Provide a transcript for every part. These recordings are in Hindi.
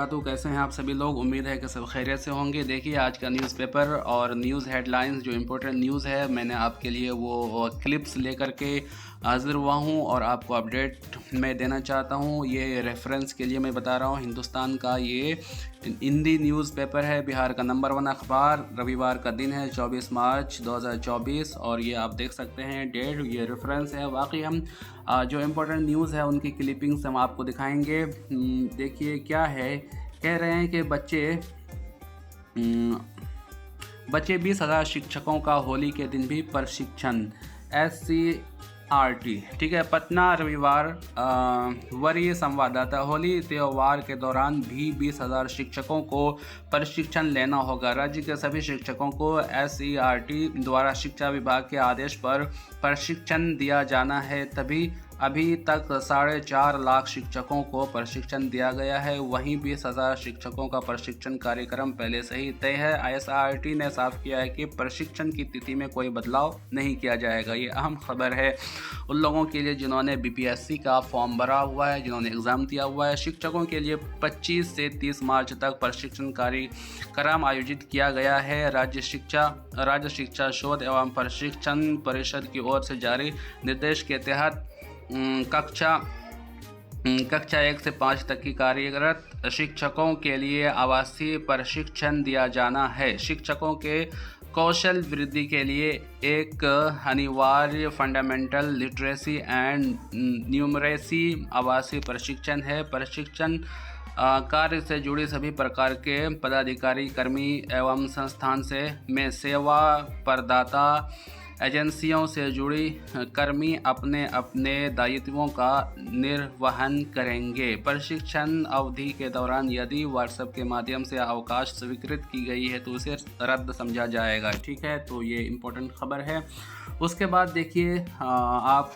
वबरकातुहू। कैसे हैं आप सभी लोग? उम्मीद है कि सब खैरियत से होंगे। देखिए आज का न्यूज़पेपर और न्यूज़ हेडलाइंस जो इम्पोर्टेंट न्यूज़ है, मैंने आपके लिए वो क्लिप्स लेकर के हाजिर हुआ हूँ और आपको अपडेट मैं देना चाहता हूँ। ये रेफरेंस के लिए मैं बता रहा हूँ। हिंदुस्तान का ये हिंदी न्यूज़पेपर है, बिहार का नंबर 1 अखबार। रविवार का दिन है 24 मार्च 2024 और ये आप देख सकते हैं डेट, ये रेफरेंस है। वाकई हम जो इम्पोर्टेंट न्यूज़ है उनकी क्लिपिंग्स हम आपको दिखाएंगे। देखिए क्या है, कह रहे हैं कि बच्चे 20,000 शिक्षकों का होली के दिन भी प्रशिक्षण। SCRT, ठीक है। पटना रविवार, वरीय संवाददाता। होली त्यौहार के दौरान भी 20,000 शिक्षकों को प्रशिक्षण लेना होगा। राज्य के सभी शिक्षकों को SCRT द्वारा शिक्षा विभाग के आदेश पर प्रशिक्षण दिया जाना है। अभी तक 4.5 लाख शिक्षकों को प्रशिक्षण दिया गया है। वहीं 20,000 शिक्षकों का प्रशिक्षण कार्यक्रम पहले से ही तय है। SRT ने साफ किया है कि प्रशिक्षण की तिथि में कोई बदलाव नहीं किया जाएगा। ये अहम खबर है उन लोगों के लिए जिन्होंने BPSC का फॉर्म भरा हुआ है, जिन्होंने एग्ज़ाम दिया हुआ है। शिक्षकों के लिए 25 से 30 मार्च तक प्रशिक्षण कार्यक्रम आयोजित किया गया है। राज्य शिक्षा शोध एवं प्रशिक्षण परिषद की ओर से जारी निर्देश के तहत कक्षा 1 से 5 तक की कार्यरत शिक्षकों के लिए आवासीय प्रशिक्षण दिया जाना है। शिक्षकों के कौशल वृद्धि के लिए एक अनिवार्य फंडामेंटल लिटरेसी एंड न्यूमरेसी आवासीय प्रशिक्षण है। प्रशिक्षण कार्य से जुड़ी सभी प्रकार के पदाधिकारी, कर्मी एवं संस्थान में सेवा प्रदाता एजेंसियों से जुड़ी कर्मी अपने अपने दायित्वों का निर्वहन करेंगे। प्रशिक्षण अवधि के दौरान यदि व्हाट्सएप के माध्यम से अवकाश स्वीकृत की गई है तो उसे रद्द समझा जाएगा। ठीक है, तो ये इम्पोर्टेंट खबर है। उसके बाद देखिए, आप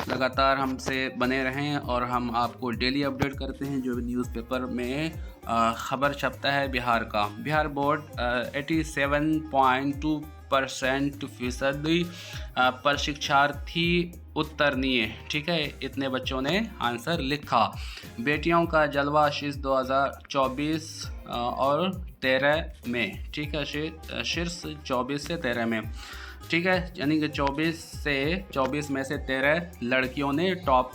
लगातार हमसे बने रहें और हम आपको डेली अपडेट करते हैं जो न्यूज़पेपर में खबर छपता है। बिहार बोर्ड 87.2% परीक्षार्थी उत्तीर्ण। ठीक है, इतने बच्चों ने आंसर लिखा। बेटियों का जलवा शीर्ष 2024 और 13 में। ठीक है, शीर्ष 24 से 13 में। ठीक है, यानी कि 24 में से 13 लड़कियों ने टॉप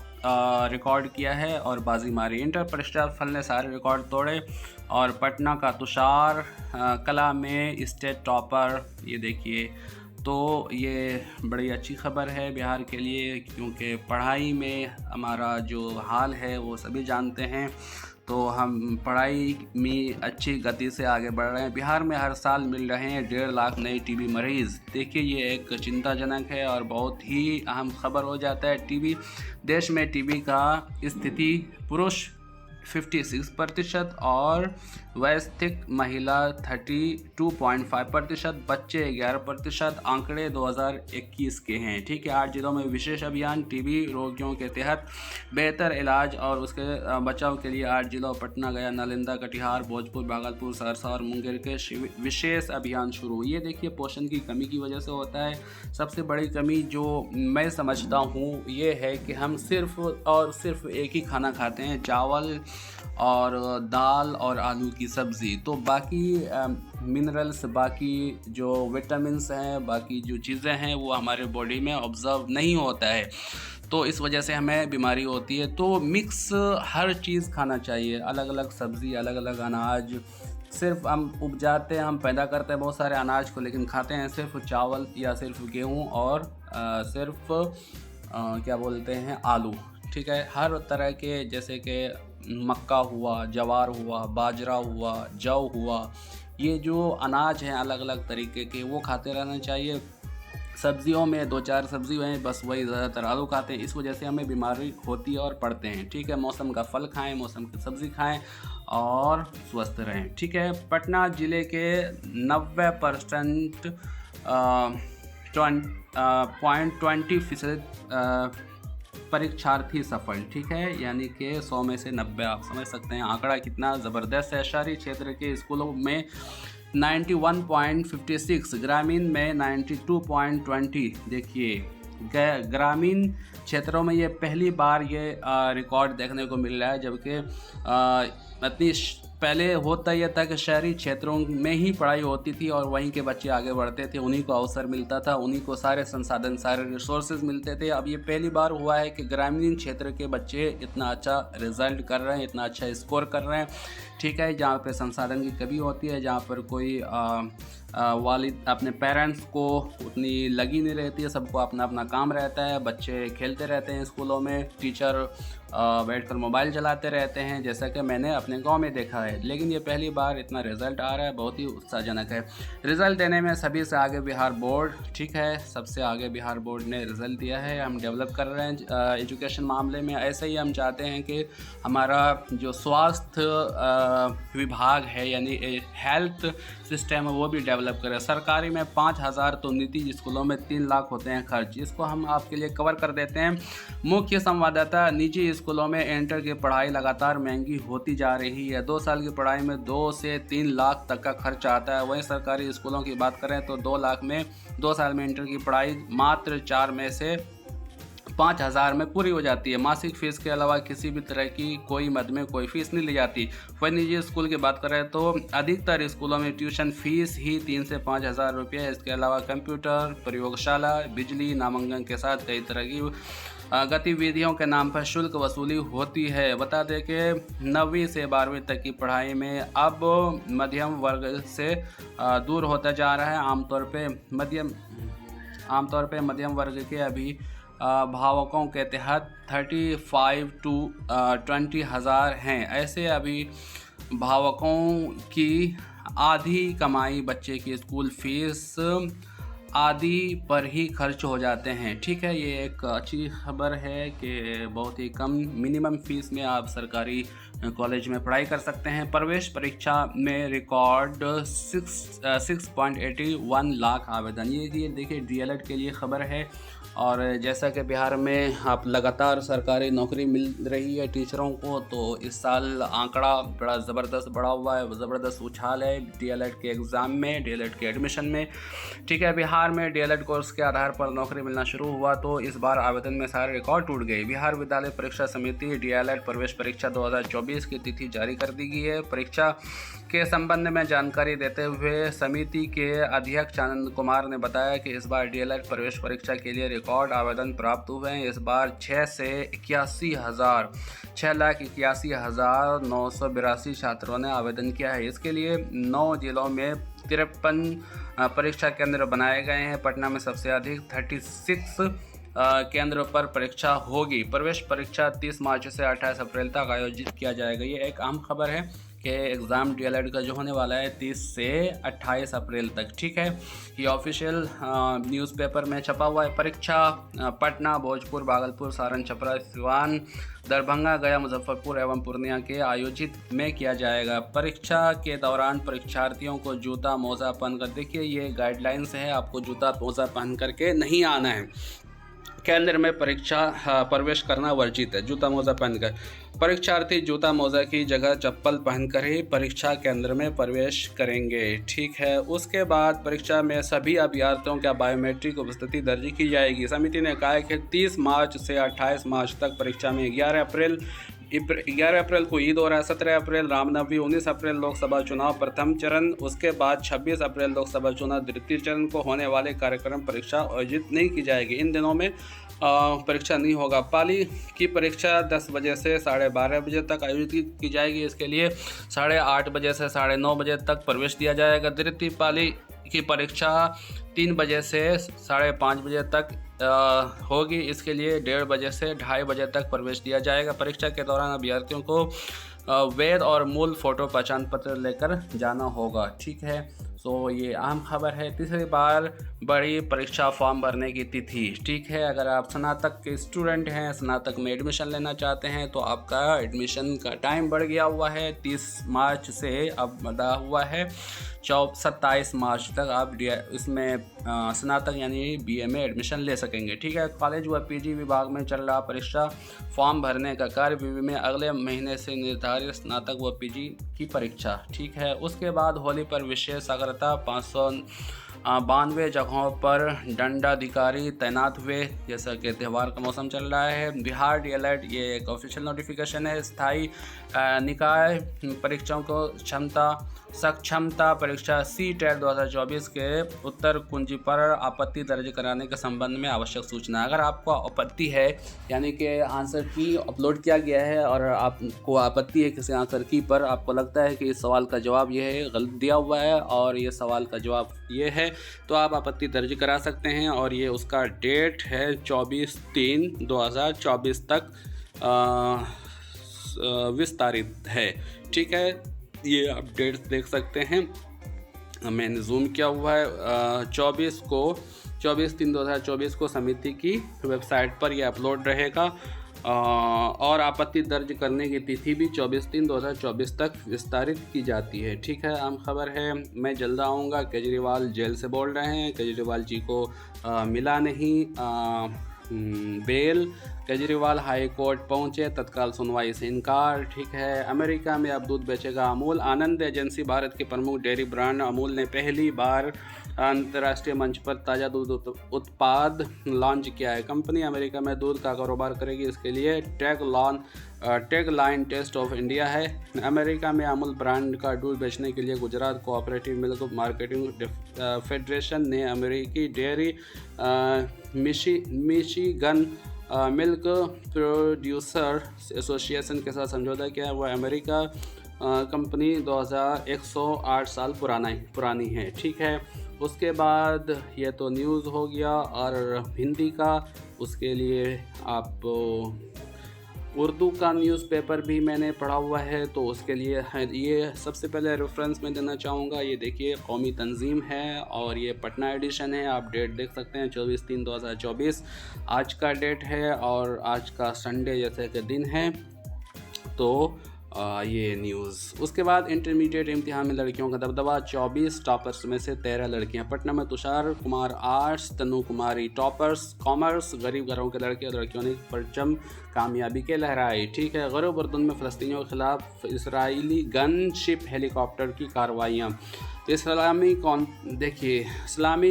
रिकॉर्ड किया है और बाजी मारी। इंटर परीक्षा फल ने सारे रिकॉर्ड तोड़े और पटना का तुषार कला में स्टेट टॉपर। ये देखिए, तो ये बड़ी अच्छी खबर है बिहार के लिए, क्योंकि पढ़ाई में हमारा जो हाल है वो सभी जानते हैं। तो हम पढ़ाई में अच्छी गति से आगे बढ़ रहे हैं। बिहार में हर साल मिल रहे हैं 1.5 लाख नए TB मरीज़। देखिए, ये एक चिंताजनक है और बहुत ही अहम खबर हो जाता है। देश में TB का स्थिति पुरुष 56% और वयस्क महिला 32.5%, बच्चे 11%। आंकड़े 2021 के हैं। ठीक है, 8 जिलों में विशेष अभियान TB रोगियों के तहत बेहतर इलाज और उसके बचाव के लिए 8 जिलों पटना, गया, नालंदा, कटिहार, भोजपुर, भागलपुर, सहरसा और मुंगेर के विशेष अभियान शुरू। ये देखिए, पोषण की कमी की वजह से होता है। सबसे बड़ी कमी जो मैं समझता हूँ ये है कि हम सिर्फ और सिर्फ एक ही खाना खाते हैं, चावल और दाल और आलू की सब्ज़ी। तो बाकी मिनरल्स, बाकी जो विटामिन्स हैं, बाकी जो चीज़ें हैं वो हमारे बॉडी में ऑब्जर्व नहीं होता है, तो इस वजह से हमें बीमारी होती है। तो मिक्स हर चीज़ खाना चाहिए, अलग अलग सब्ज़ी, अलग अलग अनाज। सिर्फ हम उपजाते हैं, हम पैदा करते हैं बहुत सारे अनाज को, लेकिन खाते हैं सिर्फ चावल या सिर्फ गेहूँ और सिर्फ क्या बोलते हैं, आलू। ठीक है, हर तरह के, जैसे कि मक्का हुआ, जवार हुआ, बाजरा हुआ, जौ हुआ, ये जो अनाज हैं अलग अलग तरीके के, वो खाते रहना चाहिए। सब्जियों में 2-4 सब्जी हैं, बस वही ज़्यादातर आलू खाते हैं। इस वजह से हमें बीमारी होती है और पड़ते हैं। ठीक है, मौसम का फल खाएं, मौसम की सब्ज़ी खाएं और स्वस्थ रहें। ठीक है, पटना ज़िले के 90% 20% परीक्षार्थी सफल। ठीक है, यानी कि 100 में से 90। आप समझ सकते हैं आंकड़ा कितना ज़बरदस्त है। शहरी क्षेत्र के स्कूलों में 91.56, ग्रामीण में 92.20। देखिए, ग्रामीण क्षेत्रों में ये पहली बार ये रिकॉर्ड देखने को मिल रहा है, जबकि इतनी पहले होता यह था कि शहरी क्षेत्रों में ही पढ़ाई होती थी और वहीं के बच्चे आगे बढ़ते थे, उन्हीं को अवसर मिलता था, उन्हीं को सारे संसाधन, सारे रिसोर्सेज मिलते थे। अब ये पहली बार हुआ है कि ग्रामीण क्षेत्र के बच्चे इतना अच्छा रिज़ल्ट कर रहे हैं, इतना अच्छा स्कोर कर रहे हैं। ठीक है, जहाँ पे संसाधन की कमी होती है, जहाँ पर कोई वालिद अपने पेरेंट्स को उतनी लगी नहीं रहती है, सबको अपना अपना काम रहता है, बच्चे खेलते रहते हैं स्कूलों में, टीचर बैठकर मोबाइल चलाते रहते हैं, जैसा कि मैंने अपने गांव में देखा है। लेकिन ये पहली बार इतना रिज़ल्ट आ रहा है, बहुत ही उत्साहजनक है। रिज़ल्ट देने में सभी से आगे बिहार बोर्ड, ठीक है, सबसे आगे बिहार बोर्ड ने रिज़ल्ट दिया है। हम डेवलप कर रहे हैं एजुकेशन मामले में, ऐसे ही हम चाहते हैं कि हमारा जो स्वास्थ्य विभाग है यानी हेल्थ सिस्टम है वो भी डेवलप करें। सरकारी में 5,000 तो निजी स्कूलों में 3 लाख होते हैं खर्च, इसको हम आपके लिए कवर कर देते हैं। मुख्य संवाददाता, निजी स्कूलों में इंटर की पढ़ाई लगातार महंगी होती जा रही है। 2 साल की पढ़ाई में 2 से 3 लाख तक का खर्च आता है। वहीं सरकारी स्कूलों की बात करें तो 2 लाख में 2 साल में इंटर की पढ़ाई मात्र 4 में से 5,000 में पूरी हो जाती है। मासिक फीस के अलावा किसी भी तरह की कोई मद में कोई फीस नहीं ली जाती। वहीं निजी स्कूल की बात करें तो अधिकतर स्कूलों में ट्यूशन फीस ही 3 से 5,000 रुपये है। इसके अलावा कंप्यूटर, प्रयोगशाला, बिजली, नामांकन के साथ कई तरह की गतिविधियों के नाम पर शुल्क वसूली होती है। बता दें कि 9वीं से 12वीं तक की पढ़ाई में अब मध्यम वर्ग से दूर होता जा रहा है। आमतौर पे मध्यम वर्ग के अभी भावकों के तहत 35 to 20 हज़ार हैं। ऐसे अभी भावकों की आधी कमाई बच्चे की स्कूल फीस आदि पर ही खर्च हो जाते हैं। ठीक है, ये एक अच्छी खबर है कि बहुत ही कम मिनिमम फीस में आप सरकारी कॉलेज में पढ़ाई कर सकते हैं। प्रवेश परीक्षा में रिकॉर्ड 6.81 लाख आवेदन। ये देखिए डीएलएड के लिए खबर है। और जैसा कि बिहार में आप लगातार सरकारी नौकरी मिल रही है टीचरों को, तो इस साल आंकड़ा बड़ा ज़बरदस्त बढ़ा हुआ है, ज़बरदस्त उछाल है डीएलएड के एग्ज़ाम में, डीएलएड के एडमिशन में। ठीक है, बिहार में डीएलएड कोर्स के आधार पर नौकरी मिलना शुरू हुआ तो इस बार आवेदन में सारे रिकॉर्ड टूट गए। बिहार विद्यालय परीक्षा समिति डीएलएड प्रवेश परीक्षा 2024 की तिथि जारी कर दी गई है। परीक्षा के संबंध में जानकारी देते हुए समिति के अध्यक्ष आनंद कुमार ने बताया कि इस बार डीएलएड प्रवेश परीक्षा के लिए रिकॉर्ड आवेदन प्राप्त हुए हैं। इस बार 6,81,982 छात्रों ने आवेदन किया है। इसके लिए 9 जिलों में 53 परीक्षा केंद्र बनाए गए हैं। पटना में सबसे अधिक 36 केंद्रों पर परीक्षा होगी। प्रवेश परीक्षा 30 मार्च से 28 अप्रैल तक आयोजित किया जाएगा। ये एक अहम खबर है कि एग्ज़ाम डीएलएड का जो होने वाला है 30 से 28 अप्रैल तक। ठीक है, ये ऑफिशियल न्यूज़पेपर में छपा हुआ है। परीक्षा पटना, भोजपुर, भागलपुर, सारण, छपरा, सिवान, दरभंगा, गया, मुजफ्फरपुर एवं पूर्णिया के आयोजित में किया जाएगा। परीक्षा के दौरान परीक्षार्थियों को जूता मोजा पहनकर, देखिए ये गाइडलाइंस है, आपको जूता मोजा पहन करके नहीं आना है। केंद्र में परीक्षा प्रवेश करना वर्जित है। जूता मोजा पहनकर परीक्षार्थी जूता मोजा की जगह चप्पल पहनकर ही परीक्षा केंद्र में प्रवेश करेंगे। ठीक है, उसके बाद परीक्षा में सभी अभ्यर्थियों का बायोमेट्रिक उपस्थिति दर्ज की जाएगी। समिति ने कहा है कि 30 मार्च से 28 मार्च तक परीक्षा में 11 अप्रैल को ईद हो रहा है, 17 अप्रैल रामनवमी, 19 अप्रैल लोकसभा चुनाव प्रथम चरण, उसके बाद 26 अप्रैल लोकसभा चुनाव द्वितीय चरण को होने वाले कार्यक्रम परीक्षा आयोजित नहीं की जाएगी। इन दिनों में परीक्षा नहीं होगा। पाली की परीक्षा 10 बजे से 12:30 बजे तक आयोजित की जाएगी। इसके लिए 8:30 बजे से 9:30 बजे तक प्रवेश दिया जाएगा। द्वितीय पाली की परीक्षा 3 बजे से 5:30 बजे तक होगी। इसके लिए 1:30 बजे से 2:30 बजे तक प्रवेश दिया जाएगा। परीक्षा के दौरान अभ्यर्थियों को वैध और मूल फोटो पहचान पत्र लेकर जाना होगा। ठीक है, तो ये अहम खबर है। तीसरी बार बड़ी परीक्षा फॉर्म भरने की तिथि। ठीक है, अगर आप स्नातक के स्टूडेंट हैं, स्नातक में एडमिशन लेना चाहते हैं तो आपका एडमिशन का टाइम बढ़ गया हुआ है। 30 मार्च से अब बढ़ा हुआ है 27 मार्च तक आप इसमें स्नातक यानी बीए में एडमिशन ले सकेंगे। ठीक है, कॉलेज व पीजी विभाग में चल रहा परीक्षा फॉर्म भरने का कार्य में अगले महीने से निर्धारित स्नातक व पीजी की परीक्षा। ठीक है, उसके बाद होली पर विशेष अग्रता 92 जगहों पर दंडाधिकारी तैनात हुए। जैसा कि त्यौहार का मौसम चल रहा है, बिहार डीएलएड ये एक ऑफिशियल नोटिफिकेशन है। स्थायी निकाय परीक्षाओं को सक्षमता परीक्षा CTET 2024 के उत्तर कुंजी पर आपत्ति दर्ज कराने के संबंध में आवश्यक सूचना। अगर आपको आपत्ति है, यानी कि आंसर की अपलोड किया गया है और आपको आपत्ति है किसी आंसर की पर, आपको लगता है कि इस सवाल का जवाब ये है, गलत दिया हुआ है और ये सवाल का जवाब ये है, तो आप आपत्ति दर्ज करा सकते हैं। और ये उसका डेट है 24/3/2024 तक विस्तारित है। ठीक है, ये आप डेट्स देख सकते हैं, मैंने जूम किया हुआ है। 24/3/2024 को समिति की वेबसाइट पर यह अपलोड रहेगा और आपत्ति दर्ज करने की तिथि भी 24/3/2024 तक विस्तारित की जाती है। ठीक है, आम खबर है। मैं जल्द आऊँगा। केजरीवाल जेल से बोल रहे हैं, केजरीवाल जी को मिला नहीं बेल। केजरीवाल हाई कोर्ट पहुंचे, तत्काल सुनवाई से इनकार। ठीक है, अमेरिका में अब दूध बेचेगा अमूल। आनंद एजेंसी भारत के प्रमुख डेयरी ब्रांड अमूल ने पहली बार अंतर्राष्ट्रीय मंच पर ताज़ा दूध उत्पाद लॉन्च किया है। कंपनी अमेरिका में दूध का कारोबार करेगी, इसके लिए tag line test of India है। अमेरिका में अमूल ब्रांड का दूध बेचने के लिए Gujarat cooperative milk marketing federation ने अमेरिकी dairy Michigan milk producer association के साथ समझौता किया है। वह अमेरिका कंपनी 2108 साल पुरानी है। ठीक है, उसके बाद ये तो न्यूज़ हो गया। और हिंदी का, उसके लिए आप उर्दू का न्यूज़पेपर भी मैंने पढ़ा हुआ है, तो उसके लिए ये सबसे पहले रेफरेंस में देना चाहूँगा। ये देखिए, कौमी तंजीम है और ये पटना एडिशन है। आप डेट देख सकते हैं 24/3/2024 आज का डेट है और आज का संडे जैसे कि दिन है। तो ये न्यूज़। उसके बाद इंटरमीडिएट इम्तिहान में लड़कियों का दबदबा, 24 टॉपर्स में से 13 लड़कियां। पटना में तुषार कुमार आर्ट्स, तनु कुमारी टॉपर्स कॉमर्स। गरीब घरों के लड़के और लड़कियों ने परचम कामयाबी के लहराई। ठीक है, गरीब उर्दून में फ़लस्तीनियों के खिलाफ इसराइली गन शिप हेलीकॉप्टर की कार्रवाइयाँ। इस्लामी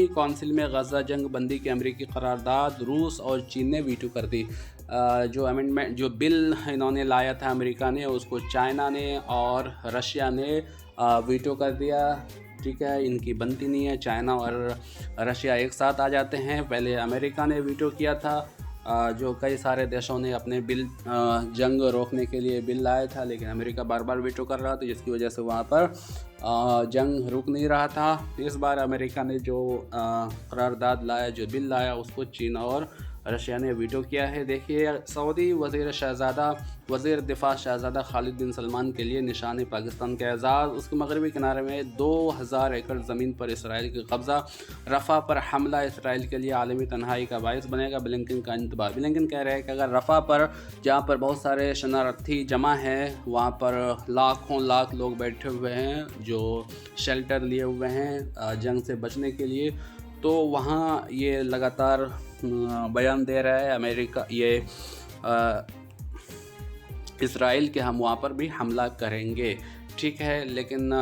कौंसिल में गजा जंग बंदी की अमेरिकी करारदाद रूस और चीन ने वीटो कर दी। जो अमेंडमेंट, जो बिल इन्होंने लाया था अमेरिका ने, उसको चाइना ने और रशिया ने वीटो कर दिया। ठीक है, इनकी बनती नहीं है। चाइना और रशिया एक साथ आ जाते हैं। पहले अमेरिका ने वीटो किया था, जो कई सारे देशों ने अपने बिल जंग रोकने के लिए बिल लाया था, लेकिन अमेरिका बार बार वीटो कर रहा था, जिसकी वजह से वहाँ पर जंग रुक नहीं रहा था। इस बार अमेरिका ने जो करारदाद लाया, जो बिल लाया, उसको चीन और रशिया ने वीटो किया है। देखिए, सऊदी वज़ीर दिफा शहज़ादा खालिद बिन सलमान के लिए निशान पाकिस्तान का एजाज़। उसके मगरबी किनारे में 2000 एकड़ ज़मीन पर इसराइल का कब्ज़ा। रफ़ा पर हमला इसराइल के लिए आलमी तन्हाई का बायस बनेगा, ब्लिंकन का इंतबाह। ब्लिंकन कह रहे हैं कि अगर रफ़ा पर, जहाँ पर बहुत सारे शरणार्थी जमा हैं, वहाँ पर लाखों लाख लोग बैठे हुए हैं जो शेल्टर लिए हुए हैं जंग से बचने के लिए, तो वहाँ ये लगातार बयान दे रहा है अमेरिका, ये इसराइल के हम वहाँ पर भी हमला करेंगे। ठीक है, लेकिन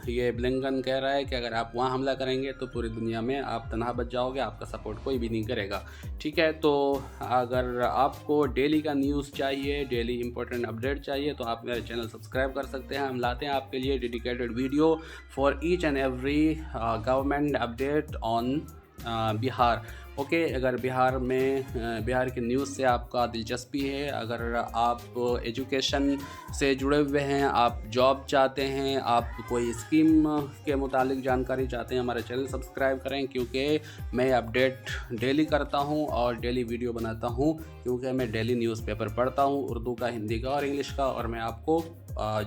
ये ब्लिंकन कह रहा है कि अगर आप वहाँ हमला करेंगे तो पूरी दुनिया में आप तनहा बच जाओगे, आपका सपोर्ट कोई भी नहीं करेगा। ठीक है, तो अगर आपको डेली का न्यूज़ चाहिए, डेली इंपॉर्टेंट अपडेट चाहिए, तो आप मेरे चैनल सब्सक्राइब कर सकते हैं। हम लाते हैं आपके लिए dedicated video for each and every government update on Bihar. Okay, अगर बिहार के न्यूज़ से आपका दिलचस्पी है, अगर आप एजुकेशन से जुड़े हुए हैं, आप जॉब चाहते हैं, आप कोई स्कीम के मुतालिक जानकारी चाहते हैं, हमारे चैनल सब्सक्राइब करें, क्योंकि मैं अपडेट डेली करता हूं और डेली वीडियो बनाता हूं, क्योंकि मैं डेली न्यूज़पेपर पढ़ता हूं, उर्दू का, हिंदी का और इंग्लिश का, और मैं आपको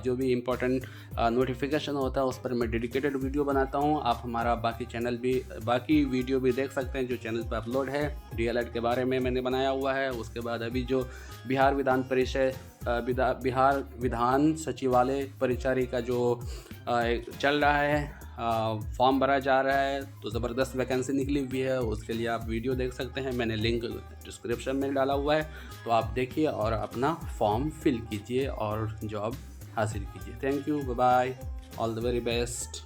जो भी इम्पोर्टेंट नोटिफिकेशन होता है उस पर मैं डेडिकेटेड वीडियो बनाता हूं। आप हमारा बाकी वीडियो भी देख सकते हैं जो चैनल पर अपलोड है। डीएलएड के बारे में मैंने बनाया हुआ है। उसके बाद अभी जो बिहार विधान सचिवालय परिचारी का जो चल रहा है, फॉर्म भरा जा रहा है, तो ज़बरदस्त वैकेंसी निकली हुई है, उसके लिए आप वीडियो देख सकते हैं। मैंने लिंक डिस्क्रिप्शन में डाला हुआ है, तो आप देखिए और अपना फॉर्म फिल कीजिए और जॉब हासिल कीजिए। Thank you, bye bye, all the very best.